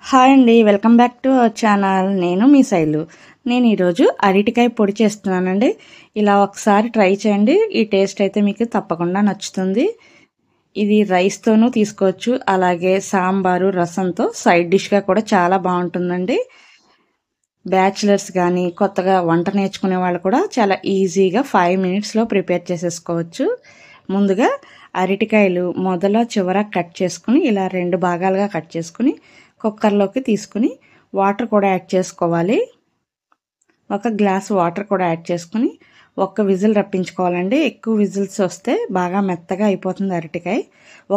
Hi అండి, welcome back to our channel. నేను మీ శైలు. నేను ఈరోజు అరటికాయ పొడి చేస్తున్నానండి. ఇలా ఒకసారి ట్రై చేయండి. ఈ టేస్ట్ అయితే మీకు తప్పకుండా నచ్చుతుంది. ఇది రైస్తోనూ తీసుకోవచ్చు, అలాగే సాంబారు రసంతో సైడ్ డిష్గా కూడా చాలా బాగుంటుందండి. బ్యాచిలర్స్ కానీ కొత్తగా వంట నేర్చుకునే వాళ్ళు కూడా చాలా ఈజీగా 5 మినిట్స్లో ప్రిపేర్ చేసేసుకోవచ్చు. ముందుగా అరటికాయలు మొదల చివర కట్ చేసుకుని ఇలా 2 భాగాలుగా కట్ చేసుకుని కుక్కర్లోకి తీసుకుని వాటర్ కూడా యాడ్ చేసుకోవాలి. 1 గ్లాస్ వాటర్ కూడా యాడ్ చేసుకుని 1 విజిల్ రప్పించుకోవాలండి. ఎక్కువ విజిల్స్ వస్తే బాగా మెత్తగా అయిపోతుంది అరటికాయ.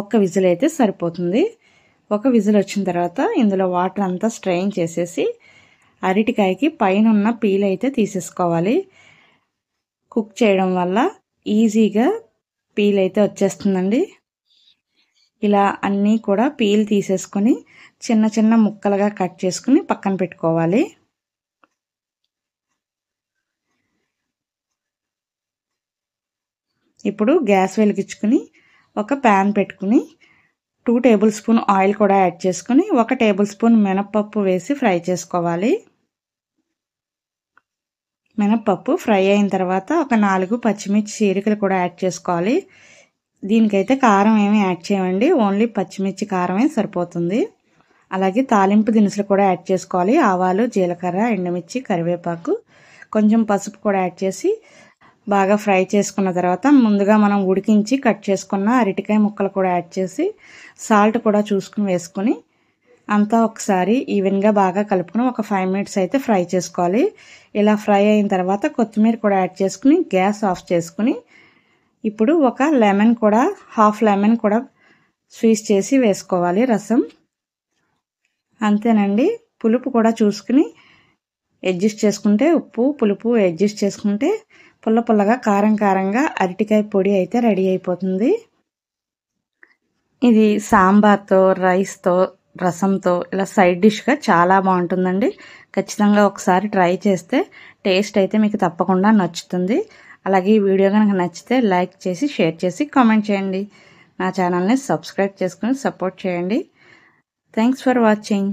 1 విజిల్ అయితే సరిపోతుంది. 1 విజిల్ వచ్చిన తర్వాత ఇందులో వాటర్ అంతా స్ట్రెయిన్ చేసేసి అరటికాయకి పైన ఉన్న పీల్ అయితే తీసేసుకోవాలి. కుక్ చేయడం వల్ల ఈజీగా పీల్ అయితే వచ్చేస్తుందండి. ఇలా అన్నీ కూడా పీల్ తీసేసుకొని చిన్న చిన్న ముక్కలుగా కట్ చేసుకుని పక్కన పెట్టుకోవాలి. ఇప్పుడు గ్యాస్ వెలిగించుకుని ఒక ప్యాన్ పెట్టుకుని 2 టేబుల్ స్పూన్ ఆయిల్ కూడా యాడ్ చేసుకుని 1 టేబుల్ స్పూన్ మినపప్పు వేసి ఫ్రై చేసుకోవాలి. మినపప్పు ఫ్రై అయిన తర్వాత ఒక 4 పచ్చిమిర్చి చీలికలు కూడా యాడ్ చేసుకోవాలి. దీనికైతే కారం ఏమీ యాడ్ చేయమండి, ఓన్లీ పచ్చిమిర్చి కారమే సరిపోతుంది. అలాగే తాలింపు దినుసులు కూడా యాడ్ చేసుకోవాలి. ఆవాలు, జీలకర్ర, ఎండుమిర్చి, కరివేపాకు, కొంచెం పసుపు కూడా యాడ్ చేసి బాగా ఫ్రై చేసుకున్న తర్వాత ముందుగా మనం ఉడికించి కట్ చేసుకున్న అరటికాయ ముక్కలు కూడా యాడ్ చేసి సాల్ట్ కూడా చూసుకుని వేసుకుని అంతా ఒకసారి ఈవెన్గా బాగా కలుపుకుని ఒక 5 మినిట్స్ అయితే ఫ్రై చేసుకోవాలి. ఇలా ఫ్రై అయిన తర్వాత కొత్తిమీర కూడా యాడ్ చేసుకుని గ్యాస్ ఆఫ్ చేసుకుని ఇప్పుడు ఒక లెమన్ కూడా హాఫ్ లెమన్ కూడా స్క్వీజ్ చేసి వేసుకోవాలి రసం. అంతేనండి. పులుపు కూడా చూసుకుని అడ్జస్ట్ చేసుకుంటే ఉప్పు పులుపు అడ్జస్ట్ చేసుకుంటే పుల్ల పుల్లగా కారం కారంగా అరటికాయ పొడి అయితే రెడీ అయిపోతుంది. ఇది సాంబార్తో, రైస్తో, రసంతో ఇలా సైడ్ డిష్గా చాలా బాగుంటుందండి. ఖచ్చితంగా ఒకసారి ట్రై చేస్తే టేస్ట్ అయితే మీకు తప్పకుండా నచ్చుతుంది. అలాగే ఈ వీడియో కనుక నచ్చితే లైక్ చేసి షేర్ చేసి కామెంట్ చేయండి. నా ఛానల్ని సబ్స్క్రైబ్ చేసుకుని సపోర్ట్ చేయండి. Thanks for watching.